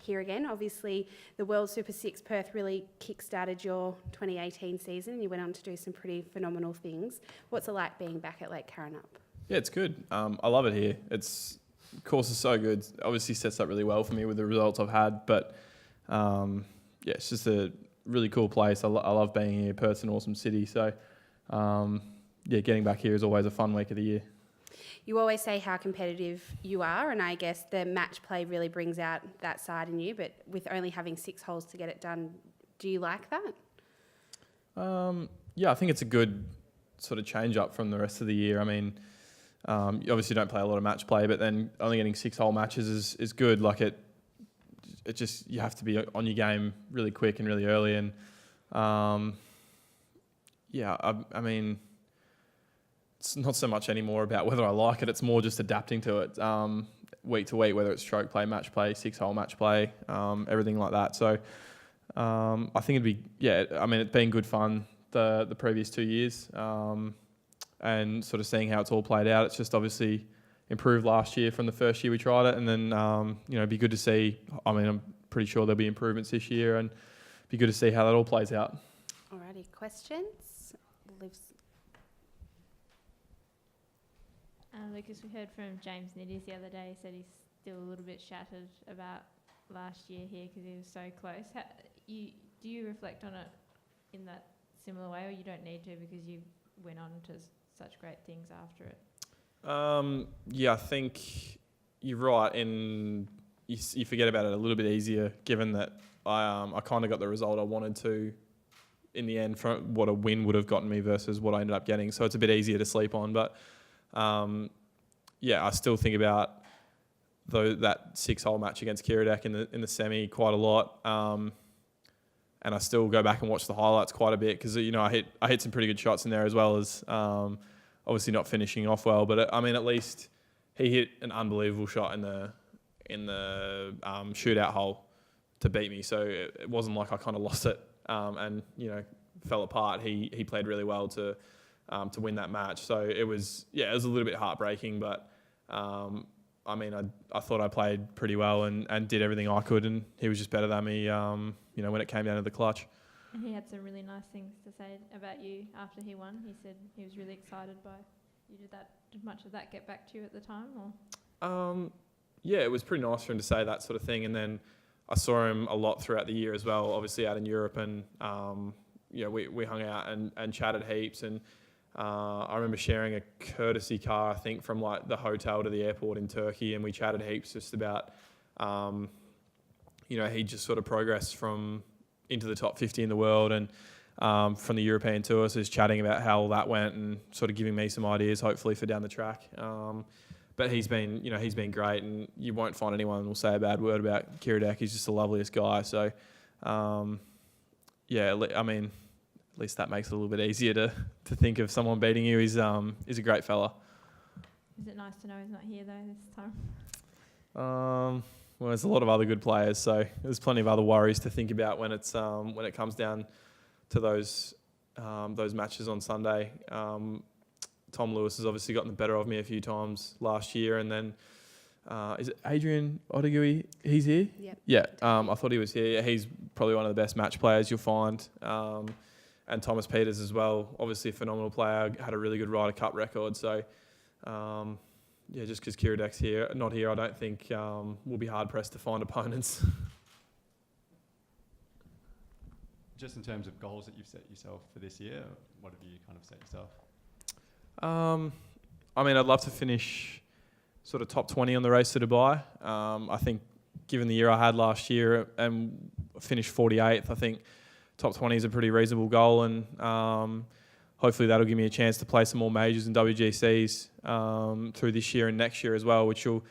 here again. Obviously, the World Super 6 Perth really kick-started your 2018 season, and you went on to do some pretty phenomenal things. What's it like being back at Lake Karrinyup? Yeah, it's good. I love it here. Course is so good. Obviously sets up really well for me with the results I've had, but it's just a really cool place. I love being here. Perth's an awesome city, so getting back here is always a fun week of the year. You always say how competitive you are, and I guess the match play really brings out that side in you, but with only having 6 holes to get it done, do you like that? I think it's a good sort of change up from the rest of the year. I mean, you obviously don't play a lot of match play, but then only getting 6-hole matches is good. Like it just, you have to be on your game really quick and really early. And I mean, it's not so much anymore about whether I like it. It's more just adapting to it week to week, whether it's stroke play, match play, 6-hole match play, everything like that. So I think it's been good fun the previous 2 years. And sort of seeing how it's all played out. It's just obviously improved last year from the first year we tried it, and then it'd be good to see. I mean, I'm pretty sure there'll be improvements this year, and it'd be good to see how that all plays out. Alrighty, questions? Lucas, we heard from James Niddies the other day. He said he's still a little bit shattered about last year here because he was so close. Do you reflect on it in that similar way, or you don't need to because you went on to such great things after it? I think you're right, and you forget about it a little bit easier, given that I kind of got the result I wanted to in the end from what a win would have gotten me versus what I ended up getting. So it's a bit easier to sleep on. But I still think about that 6-hole match against Kiradech in the semi quite a lot. And I still go back and watch the highlights quite a bit because I hit some pretty good shots in there, as well as obviously not finishing off well. But I mean, at least he hit an unbelievable shot in the shootout hole to beat me. So it wasn't like I kind of lost it and fell apart. He played really well to win that match. So it was a little bit heartbreaking, but I thought I played pretty well and did everything I could, and he was just better than me, when it came down to the clutch. And he had some really nice things to say about you after he won. He said he was really excited by you. Did much of that get back to you at the time? Or? It was pretty nice for him to say that sort of thing. And then I saw him a lot throughout the year as well, obviously out in Europe, and we hung out and chatted heaps. And I remember sharing a courtesy car, I think, from like the hotel to the airport in Turkey, and we chatted heaps just about, he just sort of progressed into the top 50 in the world, and from the European tour, so just chatting about how all that went and sort of giving me some ideas, hopefully, for down the track. But he's been great, and you won't find anyone who will say a bad word about Kiradech. He's just the loveliest guy. So, at least that makes it a little bit easier to think of someone beating you. He's a great fella. Is it nice to know he's not here though this time? Well, there's a lot of other good players, so there's plenty of other worries to think about when it comes down to those matches on Sunday. Tom Lewis has obviously gotten the better of me a few times last year, and then is it Adrian Odigui? He's here. Yep. Yeah. I thought he was here. He's probably one of the best match players you'll find. And Thomas Peters as well, obviously a phenomenal player, had a really good Ryder Cup record. So, just because Kiradech's not here, I don't think we'll be hard pressed to find opponents. Just in terms of goals that you've set yourself for this year, what have you kind of set yourself? I'd love to finish sort of top 20 on the race to Dubai. I think given the year I had last year and finished 48th, I think top 20 is a pretty reasonable goal, and hopefully that'll give me a chance to play some more majors and WGCs through this year and next year as well, which will,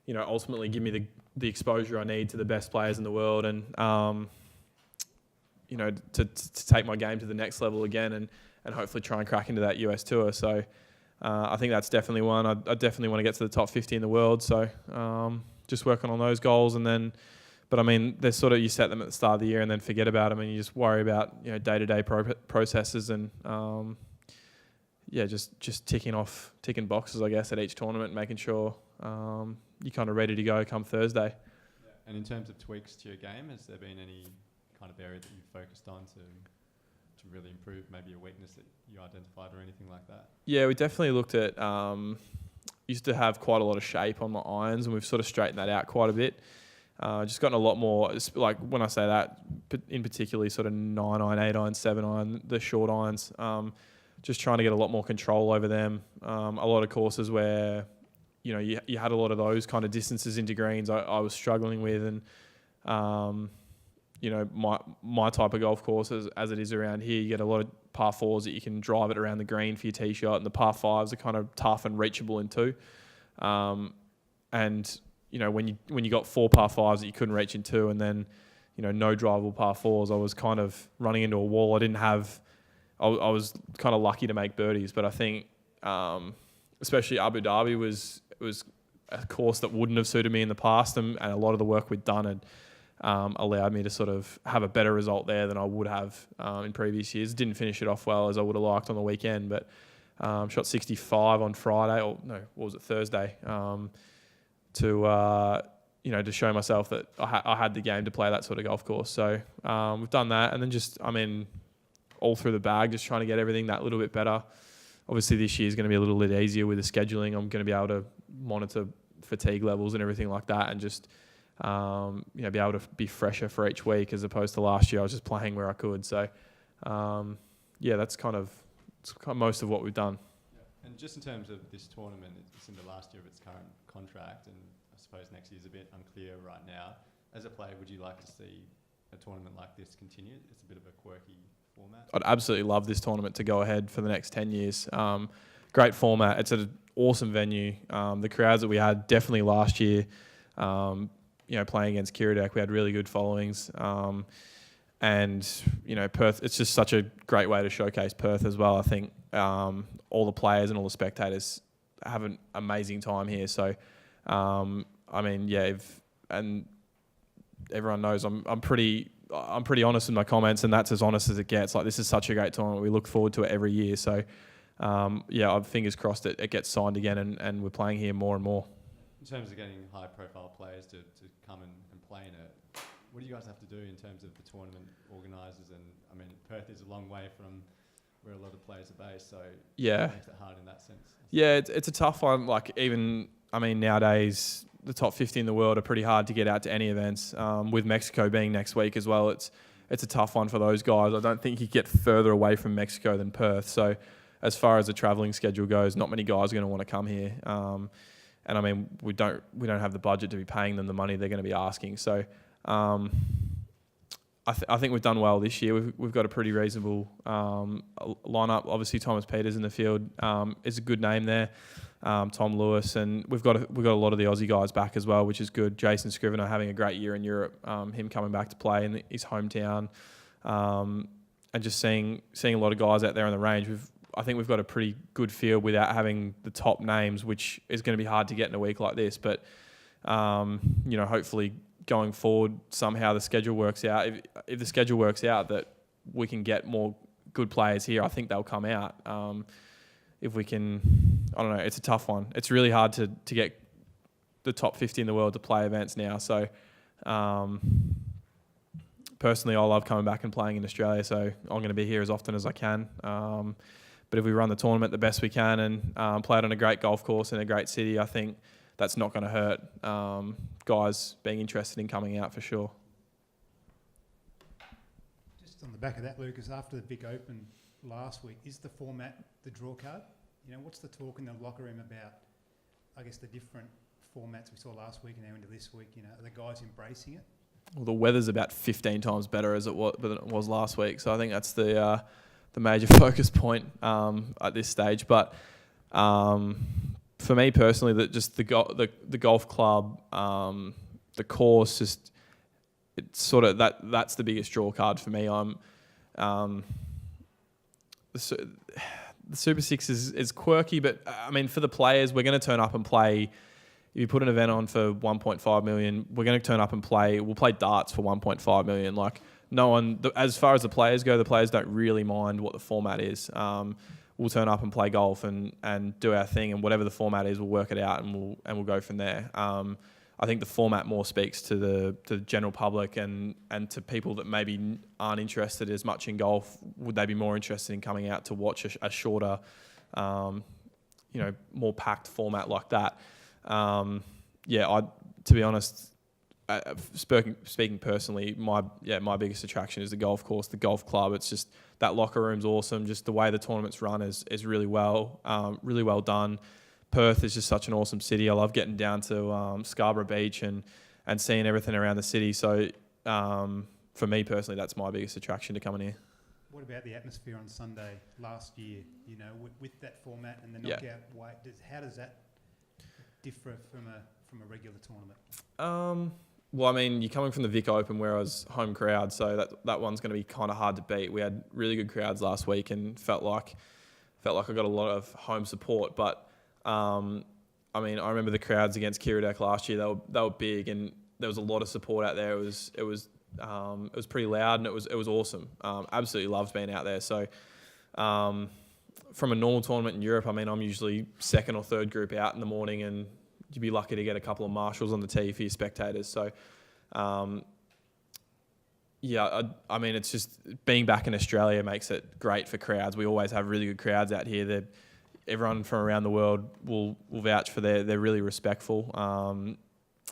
ultimately give me the exposure I need to the best players in the world, and to take my game to the next level again, and hopefully try and crack into that US tour. So I think that's definitely one. I definitely want to get to the top 50 in the world. So just working on those goals, and then. But there's sort of, you set them at the start of the year and then forget about them, and you just worry about day-to-day processes and just ticking boxes, I guess, at each tournament, making sure you're kind of ready to go come Thursday. Yeah. And in terms of tweaks to your game, has there been any kind of area that you've focused on to really improve, maybe a weakness that you identified or anything like that? Yeah, we definitely looked at, used to have quite a lot of shape on my irons, and we've sort of straightened that out quite a bit. Just gotten a lot more, like when I say that, in particularly sort of 9 iron, 8 iron, 7 iron, the short irons, just trying to get a lot more control over them. A lot of courses where, you know, you had a lot of those kind of distances into greens I was struggling with, and you know, my type of golf course as it is around here, you get a lot of par 4s that you can drive it around the green for your tee shot, and the par 5s are kind of tough and reachable in two. And you know, when you got 4 par 5s that you couldn't reach in two, and then, you know, no drivable par 4s, I was kind of running into a wall. I was kind of lucky to make birdies, but I think especially Abu Dhabi was a course that wouldn't have suited me in the past, and a lot of the work we'd done had allowed me to sort of have a better result there than I would have in previous years. Didn't finish it off well as I would have liked on the weekend, but shot 65 on Friday, or no, what was it, Thursday, to you know, to show myself that I had the game to play that sort of golf course. So we've done that, and then just, I mean, all through the bag, just trying to get everything that little bit better. Obviously this year is going to be a little bit easier with the scheduling. I'm going to be able to monitor fatigue levels and everything like that, and just you know, be able to be fresher for each week, as opposed to last year I was just playing where I could. So yeah, that's kind of most of what we've done. Yeah. And just in terms of this tournament, it's in the last year of its current contract, and I suppose next year's a bit unclear right now. As a player, would you like to see a tournament like this continue? It's a bit of a quirky format. I'd absolutely love this tournament to go ahead for the next 10 years. Great format. It's an awesome venue. The crowds that we had definitely last year, you know, playing against Kiradek, we had really good followings. And, you know, Perth, it's just such a great way to showcase Perth as well. I think all the players and all the spectators have an amazing time here. So, I mean, yeah, and everyone knows I'm pretty honest in my comments, and that's as honest as it gets. Like, this is such a great tournament. We look forward to it every year. So, yeah, I'm fingers crossed it gets signed again, and we're playing here more and more. In terms of getting high-profile players to come and play in it, what do you guys have to do in terms of the tournament organisers? And I mean, Perth is a long way from where a lot of players are based, so yeah, it makes it hard in that sense. Yeah, it's a tough one. Like, even, I mean, nowadays the top 50 in the world are pretty hard to get out to any events. With Mexico being next week as well, it's a tough one for those guys. I don't think you get further away from Mexico than Perth. So, as far as the travelling schedule goes, not many guys are going to want to come here. And I mean, we don't have the budget to be paying them the money they're going to be asking. So, I think we've done well this year. We've got a pretty reasonable lineup. Obviously, Thomas Peters in the field is a good name there. Tom Lewis, and we've got a lot of the Aussie guys back as well, which is good. Jason Scrivener having a great year in Europe. Him coming back to play in his hometown, and just seeing a lot of guys out there on the range. I think we've got a pretty good field without having the top names, which is going to be hard to get in a week like this. But you know, hopefully going forward, somehow the schedule works out. If the schedule works out that we can get more good players here, I think they'll come out. If we can, I don't know, it's a tough one. It's really hard to get the top 50 in the world to play events now. So personally, I love coming back and playing in Australia, so I'm going to be here as often as I can. But if we run the tournament the best we can and play it on a great golf course in a great city, I think that's not going to hurt guys being interested in coming out for sure. Just on the back of that, Lucas, after the big open last week, is the format the draw card? You know, what's the talk in the locker room about, I guess, the different formats we saw last week and now into this week? You know, are the guys embracing it? Well, the weather's about 15 times better than it was last week, so I think that's the major focus point at this stage. But for me personally, the golf club, the course, just it's sort of that's the biggest draw card for me. The Super Six is quirky, but I mean, for the players, we're going to turn up and play. If you put an event on for 1.5 million, we're going to turn up and play. We'll play darts for 1.5 million. Like, no one, as far as the players go, the players don't really mind what the format is. We'll turn up and play golf and do our thing, and whatever the format is, we'll work it out and we'll go from there. I I think the format more speaks to the general public and to people that maybe aren't interested as much in golf. Would they be more interested in coming out to watch a shorter, more packed format like that? To be honest, speaking personally, my biggest attraction is the golf course, the golf club. It's just that locker room's awesome. Just the way the tournament's run is really well done. Perth is just such an awesome city. I love getting down to Scarborough Beach and seeing everything around the city. So for me personally, that's my biggest attraction to coming here. What about the atmosphere on Sunday last year? You know, with that format and the knockout weight, how does that differ from a regular tournament? Well, I mean, you're coming from the Vic Open where I was home crowd, so that one's going to be kind of hard to beat. We had really good crowds last week and felt like I got a lot of home support. But I mean, I remember the crowds against Kiradek last year. They were big and there was a lot of support out there. It was pretty loud and it was awesome. Absolutely loved being out there. So from a normal tournament in Europe, I mean, I'm usually second or third group out in the morning, and you'd be lucky to get a couple of marshals on the tee for your spectators. So, I mean, it's just being back in Australia makes it great for crowds. We always have really good crowds out here. Everyone from around the world will vouch for they're really respectful.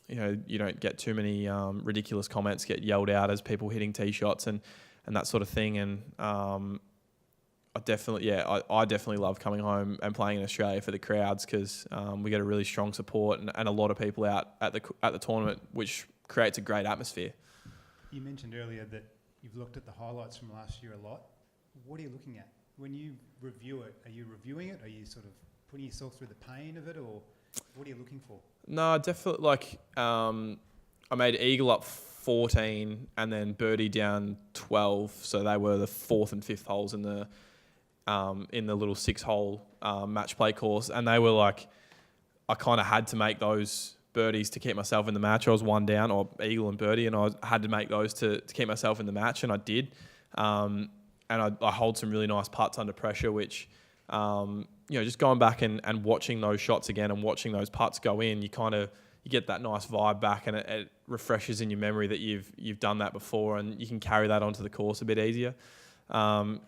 You don't get too many ridiculous comments get yelled out as people hitting tee shots and that sort of thing. And I definitely love coming home and playing in Australia for the crowds because we get a really strong support and a lot of people out at the tournament, which creates a great atmosphere. You mentioned earlier that you've looked at the highlights from last year a lot. What are you looking at when you review it? Are you reviewing it? Are you sort of putting yourself through the pain of it, or what are you looking for? No, definitely. I made eagle up 14 and then birdie down 12, so they were the fourth and fifth holes in the little 6-hole match play course, and they were like, I kind of had to make those birdies to keep myself in the match. I was one down, or eagle and birdie, and I had to make those to keep myself in the match, and I did. And I hold some really nice putts under pressure, which, just going back and watching those shots again and watching those putts go in, you get that nice vibe back, and it refreshes in your memory that you've done that before, and you can carry that onto the course a bit easier. And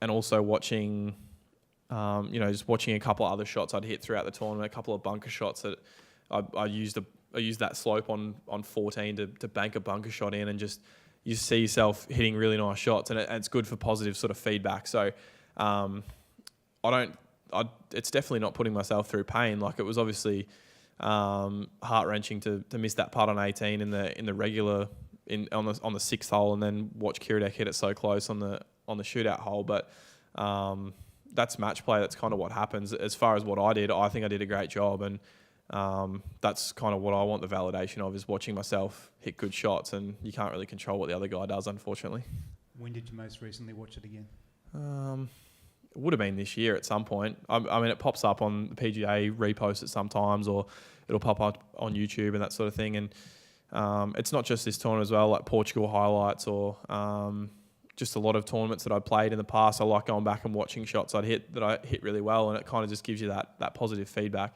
also watching, just watching a couple of other shots I'd hit throughout the tournament, a couple of bunker shots that I used that slope on 14 to bank a bunker shot in, and just you see yourself hitting really nice shots, and it's good for positive sort of feedback. So it's definitely not putting myself through pain. Like, it was obviously heart-wrenching to miss that putt on 18 in the regular on the 6th hole, and then watch Kiradek hit it so close on the shootout hole. But that's match play. That's kind of what happens. As far as what I did, I think I did a great job, and that's kind of what I want the validation of, is watching myself hit good shots, and you can't really control what the other guy does, unfortunately. When did you most recently watch it again? It would have been this year at some point. I mean, it pops up on the PGA, repost it sometimes, or it'll pop up on YouTube and that sort of thing. And it's not just this tournament as well, like Portugal highlights, or just a lot of tournaments that I played in the past. I like going back and watching shots I'd hit that I hit really well, and it kind of just gives you that positive feedback.